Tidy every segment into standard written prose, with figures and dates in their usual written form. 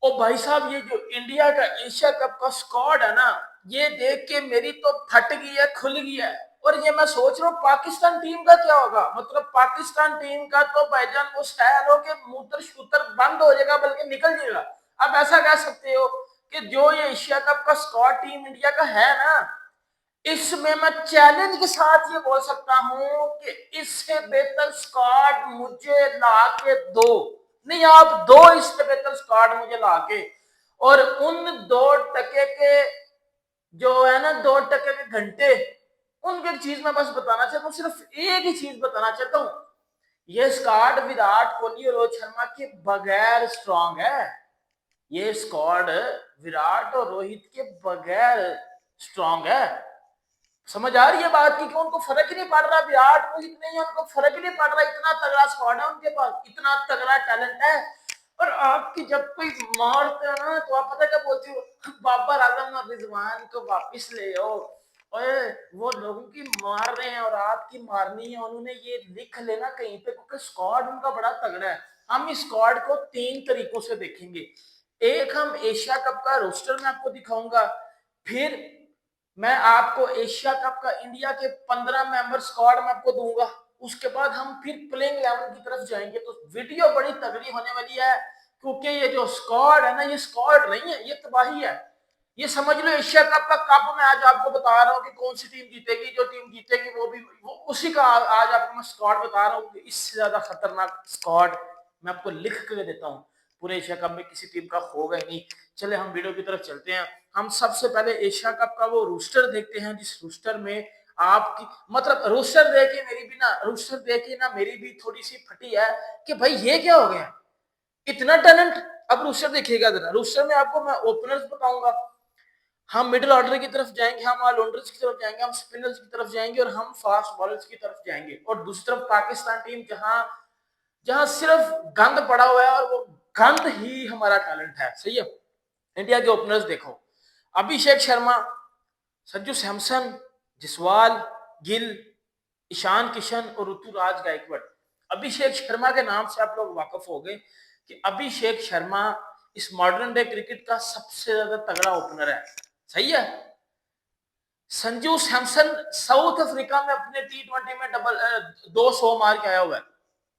ओ भाई साहब, ये जो इंडिया का एशिया कप का स्क्वाड है ना, ये देख के मेरी तो फट गई है, खुल गई है। और ये मैं सोच रहा हूँ पाकिस्तान टीम का क्या होगा। मतलब पाकिस्तान टीम का तो भाईजान वो स्टाइल हो के मूत्र शूत्र बंद हो जाएगा, बल्कि निकल जाएगा। अब ऐसा कह सकते हो कि जो ये एशिया कप का स्क्वाड टीम इंडिया का है ना, इसमें मैं चैलेंज के साथ ये बोल सकता हूं कि इससे बेहतर स्क्वाड मुझे ला के दो। नहीं, आप दो इससे बेहतर स्क्वाड मुझे ला के। और उन 2 टके के जो है ना, 2 टके के घंटे, उनकी एक चीज मैं बस बताना चाहता हूँ, सिर्फ एक ही चीज बताना चाहता हूँ। ये स्क्वाड विराट कोहली और रोहित शर्मा के बगैर स्ट्रांग है। ये स्क्वाड विराट और रोहित के बगैर स्ट्रांग है। समझ आ रही है बात की कि उनको फर्क ही नहीं पड़ रहा, विराट कोहली नहीं है, उनको फर्क ही नहीं पड़ रहा। इतना तगड़ा स्क्वाड है उनके पास, इतना तगड़ा टैलेंट है। और आपकी जब कोई मारते हो ना, तो आप पता क्या बोलते हो, बाबर आजम और रिजवान को वापिस ले आओ। ओए, वो लोगों की मार रहे हैं और आपकी मारनी है, उन्होंने ये लिख लेना कहीं पे, क्योंकि स्क्वाड उनका बड़ा तगड़ा है। हम इस स्क्वाड को 3 तरीकों से देखेंगे। एक, हम एशिया कप का रोस्टर में आपको दिखाऊंगा। फिर मैं आपको एशिया कप का इंडिया के 15 मेंबर स्क्वाड में आपको दूंगा। उसके बाद हम फिर प्लेइंग 11 की तरफ जाएंगे। तो वीडियो बड़ी तगड़ी होने वाली है, क्योंकि ये जो स्क्वाड है ना, ये स्क्वाड नहीं है, ये तबाही है। ये समझ लो एशिया कप का कप मैं आज आपको बता रहा हूँ कि कौन सी टीम जीतेगी। जो टीम जीतेगी वो भी वो उसी का आज आपको मैं स्क्वाड बता रहा हूँ। इससे ज्यादा खतरनाक स्क्वाड मैं आपको लिख कर देता हूँ। पूरे एशिया कप में किसी टीम का होगा ही नहीं। चले हम वीडियो की तरफ चलते हैं। हम सबसे पहले एशिया कप का वो रूस्टर देखते हैं, जिस रूस्टर में आपकी मतलब रूस्टर देखे मेरी भी ना, रूस्टर देखे ना मेरी भी थोड़ी सी फटी है कि भाई ये क्या हो गया, इतना टैलेंट। अब रूस्टर देखिएगा जरा, रूस्टर में आपको मैं ओपनर्स बताऊंगा, हम मिडिल ऑर्डर की तरफ जाएंगे, हम ऑलराउंडर्स की तरफ जाएंगे, हम स्पिनर्स की तरफ जाएंगे, और हम फास्ट बॉलर्स की तरफ जाएंगे। और दूसरी तरफ पाकिस्तान टीम, जहां जहां सिर्फ गंद पड़ा हुआ है, और वो गंद ही हमारा टैलेंट है। सही है। इंडिया के ओपनर्स देखो, अभिषेक शर्मा, संजू सैमसन, जसवाल, गिल, ईशान किशन और ऋतुराज गायकवाड़। अभिषेक शर्मा के नाम से आप लोग वाकफ हो गए कि अभिषेक शर्मा इस मॉडर्न डे क्रिकेट का सबसे ज्यादा तगड़ा ओपनर है। सही है। संजू सैमसन साउथ अफ्रीका में अपने T20 में 200 मार के आया हुआ है।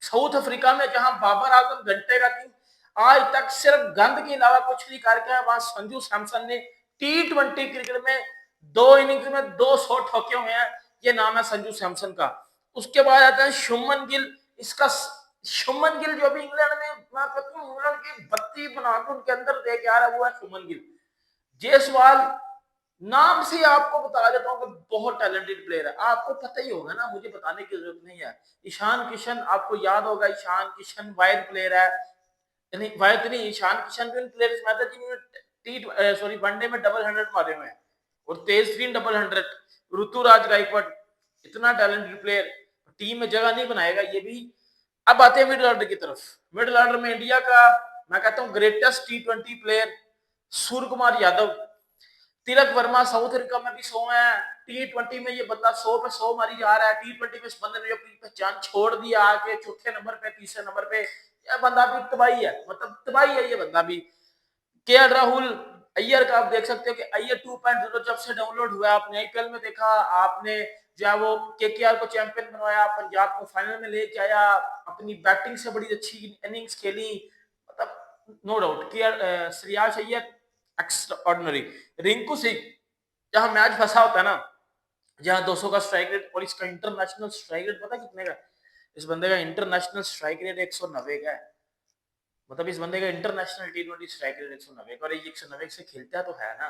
साउथ अफ्रीका में, जहां बाबर आजम घंटे का टीम आज तक सिर्फ गंद के अलावा कुछ नहीं करके आया, वहां संजू सैमसन ने T20 क्रिकेट में 2 इनिंग्स में 200 ठोके हुए हैं। ये नाम है संजू सैमसन का। उसके बाद आता है शुभमन गिल। इसका शुभमन गिल जो भी इंग्लैंड में, मैं कहता हूं इंग्लैंड की बत्ती बनाकर उनके अंदर दे के आ रहा है, वो है शुभमन गिल। जायसवाल, नाम से आपको बता देता हूँ कि बहुत टैलेंटेड प्लेयर है, आपको पता ही होगा ना, मुझे बताने की जरूरत नहीं है। ईशान किशन, आपको याद होगा, ईशान किशन वाइड प्लेयर है। नहीं वाइड नहीं, ईशान किशन भी प्लेयर्स में था जिन्होंने वनडे में डबल 100 मारे हुए हैं, और तेज 3 डबल 100। ऋतुराज गायकवाड़, इतना टैलेंटेड प्लेयर, टीम में जगह नहीं बनाएगा ये भी। अब आते हैं मिडिल ऑर्डर की तरफ। मिडिल ऑर्डर में इंडिया का मैं कहता हूँ greatest T20 player Surya Kumar Yadav. Tilak Varma south Africa में भी 100 है। T20 में ये बंदा 100 पे 100 मारी जा रहा है। T20 में इस बंदे ने अपनी पहचान छोड़ दिया, आके चौथे नंबर पे, तीसरे नंबर पे। यह बंदा भी तबाही है, मतलब तबाही है ये बंदा भी। के राहुल, अय्यर का आप देख सकते हो कि अय्यर 2.0 जब से डाउनलोड हुआ, आपने आईपीएल में देखा, आपने जो है वो केकेआर को चैंपियन बनवाया, पंजाब को फाइनल में लेके आया, अपनी बैटिंग से बड़ी अच्छी इनिंग्स खेली। मतलब नो डाउट कि श्रेयस अय्यर एक्स्ट्रा ऑर्डिनरी। रिंकू सिंह, जहां मैच फंसा होता है ना, जहां 200 का स्ट्राइक रेट, और इसका इंटरनेशनल स्ट्राइक रेट पता कितने का? इस बंदे का इंटरनेशनल स्ट्राइक रेट 190 का है। मतलब इस बंदे का इंटरनेशनल T20 स्ट्राइक रेट 190 का, और 190 से खेलता तो है ना।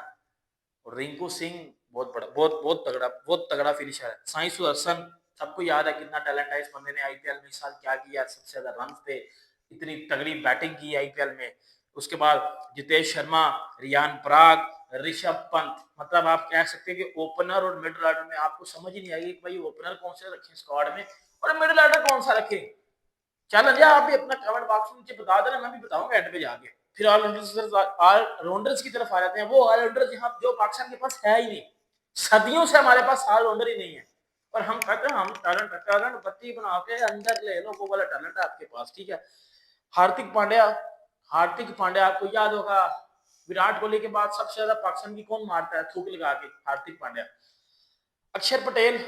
और रिंकू सिंह बहुत बड़ा, बहुत तगड़ा फिनिशर है। साई सुदर्शन, सबको याद है कितना टैलेंट है इस बंदे ने। आईपीएल में इस साल क्या किया, सबसे ज्यादा रन थे, इतनी तगड़ी बैटिंग की आईपीएल में। उसके बाद जितेश शर्मा, रियान पराग, ऋषभ पंत। मतलब आप कह सकते हैं कि ओपनर और मिडिल ऑर्डर में आपको समझ ही नहीं आएगी कि भाई ओपनर कौन से रखे स्क्वाड में, और मिडिल ऑर्डर कौन सा रखे। चैलेंज है, आप भी अपना कमेंट बॉक्स में नीचे बता देना, मैं भी बताऊंगा एंड पे जाके। फिर ऑलराउंडर्स की तरफ आ जाते हैं। वो ऑलराउंडर जहां जो पाकिस्तान के पास है ही नहीं, सदियों से हमारे पास ऑलराउंडर ही नहीं है। और हम कहते हैं हम टैलेंट बत्ती बना के अंदर ले लो, वो वाला टैलेंट है आपके पास। ठीक है। हार्दिक पांड्या, हार्दिक पांड्या, आपको याद होगा विराट कोहली के बाद सबसे ज्यादा पाकिस्तान की कौन मारता है थूक लगा के, हार्दिक पांड्या। अक्षर पटेल,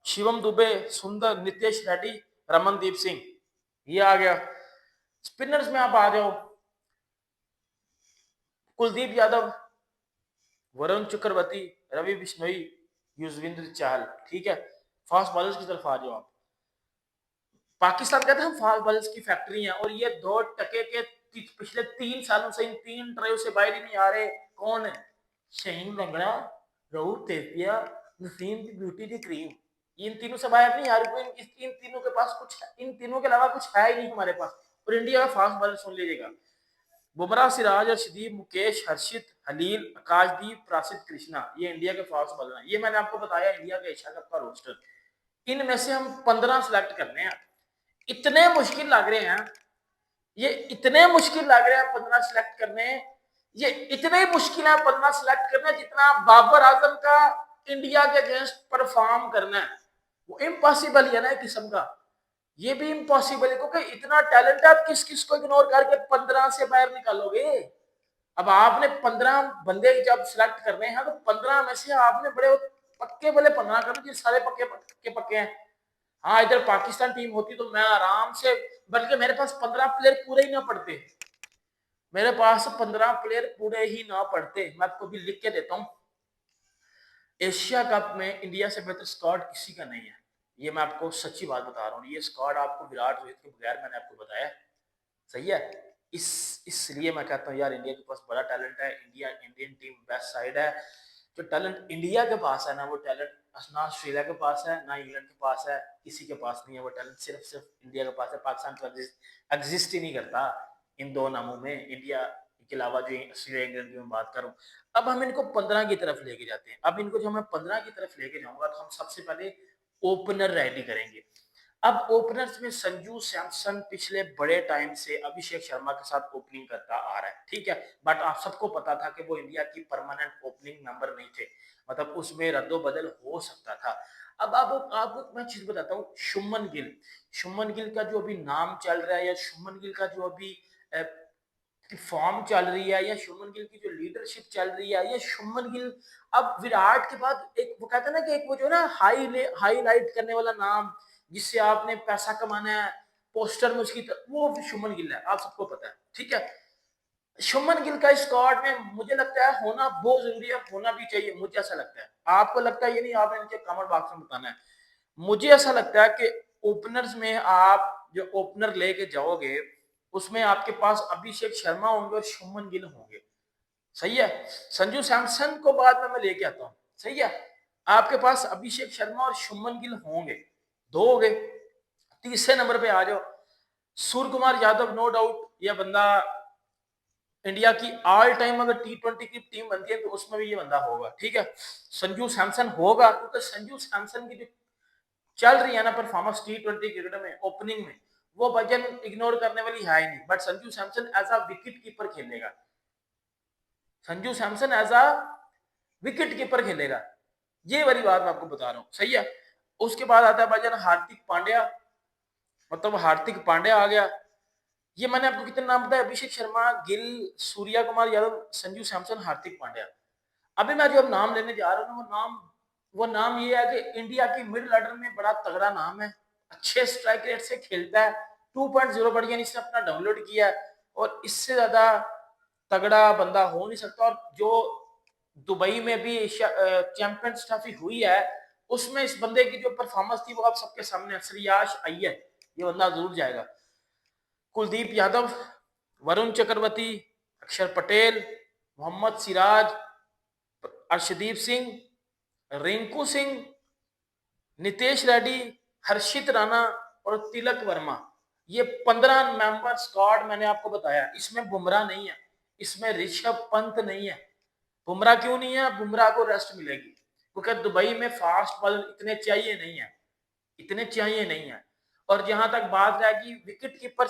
शिवम दुबे, सुंदर, नितेश रेड्डी, रमनदीप सिंह, ये आ गया। स्पिनर्स में आप आ जाओ, कुलदीप यादव, वरुण चक्रवर्ती, रवि बिश्नोई, युजवेंद्र चहल, ठीक है। फास्ट बॉलर्स की तरफ आ जाओ आप। पाकिस्तान कहते हैं फास्ट बॉलर्स की फैक्ट्री है, और ये 2 टके के पिछले 3 सालों से इन 3 ट्रायों से बाहर ही नहीं आ रहे। कौन है? शहीन लंगड़ा, राहुल तेतिया, नसीम दी ब्यूटी दी क्रीम, इन तीनों से बाहर नहीं आ रही। इन तीनों के पास कुछ है, इन तीनों के अलावा कुछ है ही नहीं हमारे पास। और इंडिया का फास्ट बॉलर सुन लीजिएगा, बुमराह, सिराज, अर्शदीप, मुकेश, हर्षित, हलील, आकाशदीप, प्रासिद, कृष्णा, ये इंडिया के फास्ट बॉलर हैं। ये मैंने आपको बताया इंडिया के एशिया कप का रोस्टर। इनमें से हम 15 सिलेक्ट करने हैं। इतने मुश्किल लग रहे हैं, ये इतने मुश्किल लग रहे हैं 15 सिलेक्ट करने, ये इतने ही मुश्किल है 15 सिलेक्ट करने जितना बाबर आजम का इंडिया के अगेंस्ट परफॉर्म करना है। वो इम्पॉसिबल है ना एक किस्म का, ये भी इम्पॉसिबल है, क्योंकि इतना टैलेंट है। आप किस किस को इग्नोर करके 15 से बाहर निकालोगे? अब आपने 15 बंदे जब सिलेक्ट करने हैं, तो 15 में से आपने बड़े पक्के वाले 15 करने, जो सारे पक्के पक्के पक्के हैं। हाँ, इधर पाकिस्तान टीम होती तो मैं आराम से, बल्कि मेरे पास 15 प्लेयर पूरे ही ना पड़ते, मेरे पास 15 प्लेयर पूरे ही ना पड़ते। मैं आपको भी लिख के देता हूँ, एशिया कप में इंडिया से बेहतर स्क्वाड किसी का नहीं है। ये मैं आपको सच्ची बात बता रहा हूँ। ये स्क्वाड आपको विराट रोहित के बगैर मैंने आपको बताया, सही है। इसलिए मैं कहता हूँ यार, इंडिया के पास बड़ा टैलेंट है। इंडियन टीम बेस्ट साइड है। जो टैलेंट इंडिया के पास है ना, वो टैलेंट ना ऑस्ट्रेलिया के पास है, ना इंग्लैंड के पास है, किसी के पास नहीं है। वो टैलेंट सिर्फ इंडिया के पास है। पाकिस्तान तो एग्जिस्ट ही नहीं करता इन दो नामों में, इंडिया के अलावा। जो ऑस्ट्रेलिया इंग्लैंड की मैं बात करूँ, अब हम इनको 15 की तरफ लेके जाते हैं। अब इनको जो मैं 15 की तरफ लेके जाऊंगा, तो हम सबसे पहले ओपनर रेडी करेंगे। अब ओपनर्स में संजू सैमसन पिछले बड़े टाइम से अभिषेक शर्मा के साथ ओपनिंग करता आ रहा है, ठीक है। बट आप सबको पता था कि वो इंडिया की परमानेंट ओपनिंग मेंबर नहीं थे, मतलब उसमें रद्दोबदल हो सकता था। अब आपको मैं चीज बताता हूँ, शुभमन गिल का जो अभी नाम चल रहा है, या शुभमन गिल का जो अभी फॉर्म चल रही है, या शुभमन गिल की जो लीडरशिप चल रही है, या शुभमन गिल अब विराट के बाद एक वो कहते हैं ना कि एक वो जो ना हाईलाइट करने वाला नाम, जिससे आपने पैसा कमाना है पोस्टर में उसकी, वो शुभमन गिल है, आप सबको पता है, ठीक है। शुभमन गिल का स्क्वाड में मुझे लगता है होना बहुत जरूरी है, होना भी चाहिए, मुझे ऐसा लगता है। आपको लगता है? ये नहीं, आपने नीचे कमेंट बॉक्स में बताना है। मुझे ऐसा लगता है कि ओपनर्स में आप जो ओपनर लेके जाओगे, उसमें आपके पास अभिषेक शर्मा होंगे और शुभमन गिल होंगे, सही है। संजू सैमसन को बाद में मैं लेके आता हूँ, सही है। आपके पास अभिषेक शर्मा और शुभमन गिल होंगे, दो हो गए। तीसरे नंबर पे आ जाओ, सूर्य कुमार यादव, नो डाउट यह बंदा इंडिया की ऑल टाइम अगर T20 की टीम बनती है तो उसमें भी ये बंदा होगा, ठीक है। संजू सैमसन होगा, क्योंकि संजू सैमसन की जो चल रही है ना परफॉर्मेंस T20 क्रिकेट में ओपनिंग में, वो वजन इग्नोर करने वाली है ही नहीं। But Sanju Samson as a wicket keeper खेलेगा, Sanju Samson as a wicket keeper खेलेगा, ये वाली बात मैं आपको बता रहा हूँ, सही है। उसके बाद आता है भाईजान हार्दिक पांड्या, मतलब हार्दिक पांड्या आ गया। ये मैंने आपको कितने नाम बताया? अभिषेक शर्मा, गिल, सूर्या कुमार यादव, संजू सैमसन, हार्दिक पांड्या। अभी मैं जो अब नाम लेने जा रहा हूँ, वो नाम ये है कि इंडिया की मिडिल ऑर्डर में बड़ा तगड़ा नाम है, अच्छे स्ट्राइक रेट से खेलता है। 2.0 बढ़िया इसने अपना डाउनलोड किया है, और इससे ज्यादा तगड़ा बंदा हो नहीं सकता। और जो दुबई में भी चैंपियंस ट्रॉफी हुई है, उसमें इस बंदे की जो परफॉर्मेंस थी वो आप सबके सामने, श्रेयास अय्यर, ये बंदा जरूर जाएगा। कुलदीप यादव, वरुण चक्रवर्ती, अक्षर पटेल, मोहम्मद सिराज, अर्शदीप सिंह, रिंकू सिंह, नितेश रेड्डी, हर्षित राणा और तिलक वर्मा, ये 15 मेंबर स्क्वाड मैंने आपको बताया। इसमें बुमराह नहीं है, इसमें ऋषभ पंत नहीं है। बुमराह क्यों नहीं है? बुमराह को रेस्ट मिलेगी, क्योंकि दुबई में फास्ट बॉलर इतने चाहिए नहीं है, इतने चाहिए नहीं है। और जहां तक बात रहेगी विकेट कीपर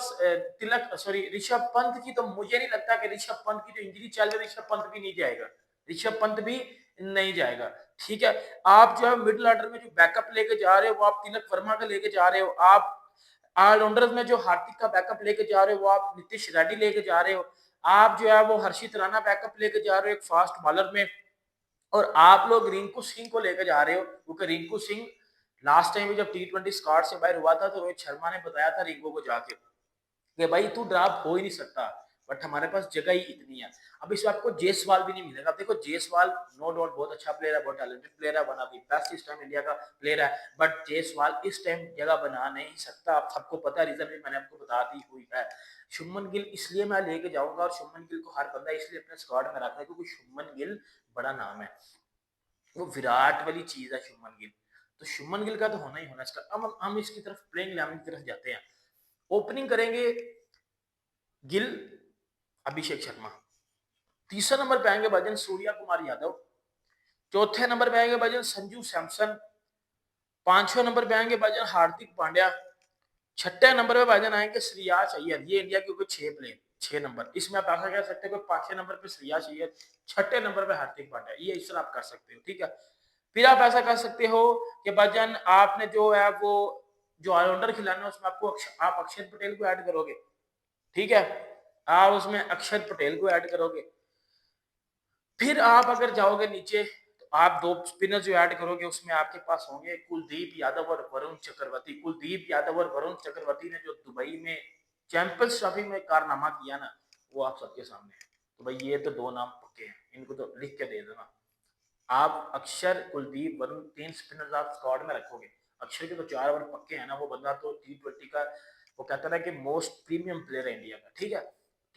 ऋषभ पंत की, तो मुझे नहीं लगता कि ऋषभ पंत की जो इंजरी चल रही है, ऋषभ पंत भी नहीं जाएगा, ऋषभ पंत भी नहीं जाएगा, ठीक है। आप जो है मिडिल ऑर्डर में जो बैकअप लेके जा रहे हो, वो आप तिलक वर्मा का लेके जा रहे हो। आप ऑलराउंडर्स में जो हार्दिक का बैकअप लेके जा रहे हो वो आप नीतीश रेड्डी लेके जा रहे हो, आप जो है वो हर्षित राणा बैकअप लेके जा रहे हो एक फास्ट बॉलर में, और आप लोग रिंकू सिंह को लेकर जा रहे हो, क्योंकि रिंकू सिंह लास्ट टाइम जब टी20 स्क्वाड से बाहर हुआ था तो रोहित शर्मा ने बताया था रिंकू को जाके कि भाई तू ड्रॉप हो ही नहीं सकता, बट हमारे पास जगह ही इतनी है। अब इसमें आपको जेसवाल भी नहीं मिलेगा। देखो जेसवाल नो डाउट बहुत अच्छा प्लेयर है, बहुत टैलेंटेड प्लेयर है, वन ऑफ द बेस्ट इस टाइम इंडिया का प्लेयर है, बट जेसवाल इस टाइम जगह बना नहीं सकता। आप सबको पता है, रीजन भी मैंने आपको बता दी हुई है। शुभमन गिल इसलिए मैं लेके जाऊंगा, और शुभमन गिल को हर बंदा इसलिए अपने स्क्वाड में रखा है क्योंकि शुभमन गिल बड़ा नाम है, वो विराट वाली चीज है शुभमन गिल, तो शुभमन गिल का तो होना ही होना इसका। अब हम इसकी तरफ प्लेइंग 11 की तरफ जाते हैं। ओपनिंग करेंगे गिल, अभिषेक शर्मा, तीसरे नंबर पे आएंगे भाईजान सूर्या कुमार यादव, चौथे नंबर पे आएंगे भाईजान संजू सैमसन, पांचवें नंबर पे आएंगे भाईजान हार्दिक पांड्या, छठे नंबर पे भाईजान आएंगे श्रेयस अय्यर। ये इंडिया के ऊपर 6 प्लेयर, 6 नंबर, इसमें आप ऐसा कह सकते हो कि पांचवें नंबर पे श्रेयस अय्यर, छठे नंबर पे हार्दिक पांड्या, ये इस तरह आप कर सकते हो, ठीक है। फिर आप ऐसा कर सकते हो कि भाईजान आपने जो है वो जो ऑलराउंडर खिलाना है उसमें आपको आप अक्षर पटेल को ऐड करोगे, ठीक है, आप उसमें अक्षर पटेल को ऐड करोगे। फिर आप अगर जाओगे नीचे तो आप दो स्पिनर जो ऐड करोगे उसमें आपके पास होंगे कुलदीप यादव और वरुण चक्रवर्ती। कुलदीप यादव और वरुण चक्रवर्ती ने जो दुबई में चैंपियंस ट्रॉफी में कारनामा किया ना, वो आप सबके सामने है। तो भाई ये तो दो नाम पक्के हैं, इनको तो लिख के दे देना। आप अक्षर कुलदीप वरुण 3 स्पिनर्स आप स्क्वाड में रखोगे। अक्षर के तो 4 ओवर पक्के हैं ना, वो बंदा तो टी20 का वो कहता है कि मोस्ट प्रीमियम प्लेयर है इंडिया का, ठीक है।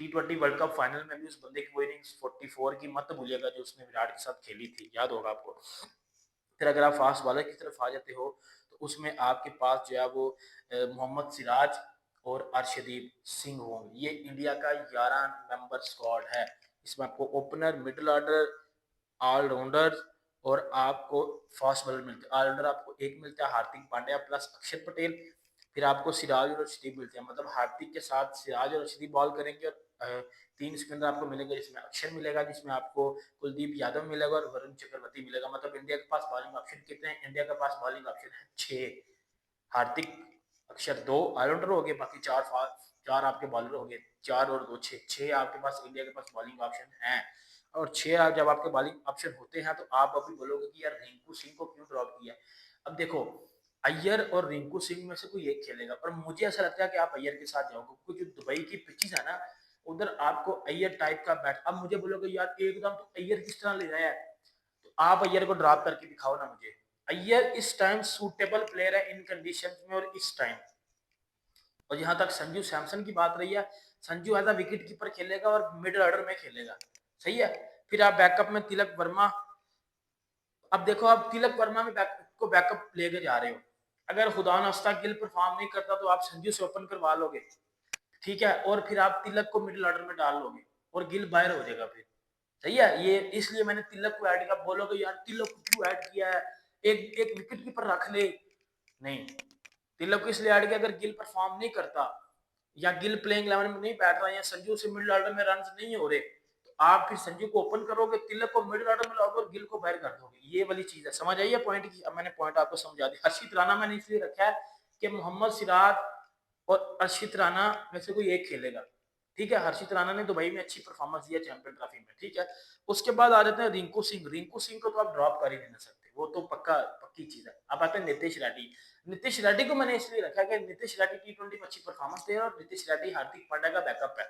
टी20 वर्ल्ड कप फाइनल में भी उस बंदे की वो इनिंग्स 44 की मत भूलिएगा जो उसने विराट के साथ खेली थी, याद होगा आपको। फिर अगर आप फास्ट बॉलर की तरफ आ जाते हो तो उसमें आपके पास जो है वो मोहम्मद सिराज और अर्शदीप सिंह होंगे। ये इंडिया का 11 मेंबर स्क्वाड है। इसमें आपको ओपनर, मिडिल ऑर्डर, ऑलराउंडर और आपको फास्ट बॉलर मिलते हैं। ऑलराउंडर आपको एक मिलता है हार्दिक पांड्या प्लस अक्षर पटेल, फिर आपको सिराज और अर्शदीप मिलते हैं, मतलब हार्दिक के साथ सिराज और अर्शदीप बॉल करेंगे, और 3 स्पिनर आपको मिलेंगे जिसमें अक्षर मिलेगा, जिसमें आपको कुलदीप यादव मिलेगा और वरुण चक्रवर्ती मिलेगा। मतलब इंडिया के पास बॉलिंग ऑप्शन कितने हैं? इंडिया के पास बॉलिंग ऑप्शन है 6। हार्दिक, अक्षर 2 ऑलराउंडर हो गए, बाकी 4 आपके बॉलर हो गए, 4 और 2 6 आपके पास इंडिया के पास बॉलिंग ऑप्शन है। और 6 जब आपके बॉलिंग ऑप्शन होते हैं तो आप अभी बोलोगे कि यार रिंकू सिंह को क्यों ड्रॉप किया। अब देखो अय्यर और रिंकू सिंह में से कोई एक खेलेगा, और मुझे ऐसा लगता है कि आप अय्यर के साथ जाओगे क्योंकि जो दुबई की पिचेस है ना, उधर आपको अय्यर टाइप का बैट। अब मुझे बोलोगे यार एकदम तो अय्यर किस तरह ले रहा है, तो आप अय्यर को ड्रॉप करके दिखाओ ना मुझे। अय्यर इस टाइम सूटेबल प्लेयर है इन कंडीशन में और इस टाइम। और जहां तक संजू सैमसन की बात रही है, Sanju as a wicket keeper खेलेगा और मिडिल ऑर्डर में खेलेगा, सही है। फिर आप बैकअप में तिलक वर्मा, अब देखो आप तिलक वर्मा में बैकअप लेके जा रहे हो, अगर खुदा नस्ता गिल परफॉर्म नहीं करता तो आप संजू से ओपन करवा लोगे, ठीक है, और फिर आप तिलक को मिडिल ऑर्डर में डाल लोगे और गिल बाहर हो जाएगा फिर, सही है। ये इसलिए मैंने तिलक को ऐड किया। बोलोगे यार तिलक को क्यों ऐड किया है, एक एक विकेट कीपर रख ले, नहीं, तिलक को इसलिए ऐड किया अगर गिल परफॉर्म नहीं करता या गिल प्लेइंग 11 में नहीं बैठ रहा या संजू से मिडिल ऑर्डर में रन नहीं हो रहे, तो आप फिर संजू को ओपन करोगे, तिलक को मिडिल ऑर्डर में लाओगे और गिल को बाहर कर दोगे। ये वाली चीज है, समझ आई है पॉइंट की। अब मैंने पॉइंट आपको समझा दिया। हर्षित राणा मैंने इसलिए रखा है कि मोहम्मद सिराज और अर्शित राणा में से कोई एक खेलेगा, ठीक है। हर्षित राणा ने दुबई में अच्छी परफॉर्मेंस दिया चैंपियन ट्रॉफी में, ठीक है। उसके बाद आ जाते हैं रिंकू सिंह। रिंकू सिंह को तो आप ड्रॉप कर ही नहीं सकते, वो तो पक्की चीज है। अब आते हैं नीतीश रेड्डी। नीतीश रेड्डी को मैंने इसलिए रखा कि नीतीश रेड्डी टी20 में अच्छी परफॉर्मेंस दे रहा है और नीतीश रेड्डी हार्दिक पांड्या का बैकअप है,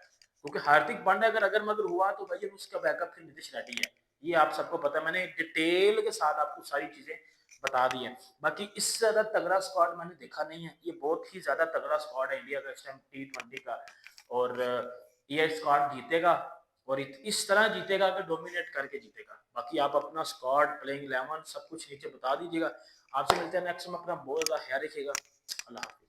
क्योंकि हार्दिक पांड्या अगर मगर हुआ तो भाई उसका बैकअप फिर नीतीश रेड्डी है। ये आप सबको पता है, मैंने डिटेल के साथ आपको सारी चीजें बता दी है। बाकी इससे ज्यादा तगड़ा स्क्वाड मैंने देखा नहीं है, ये बहुत ही ज्यादा तगड़ा स्क्वाड है इंडिया का इस टाइम टी20 का, और ये स्क्वाड जीतेगा और इस तरह जीतेगा कि डोमिनेट करके जीतेगा। बाकी आप अपना स्क्वाड, प्लेइंग 11 सब कुछ नीचे बता दीजिएगा। आपसे मिलते हैं नेक्स्ट में, अपना बहुत ज्यादा ख्याल रखिएगा। अल्लाह हाफिज़।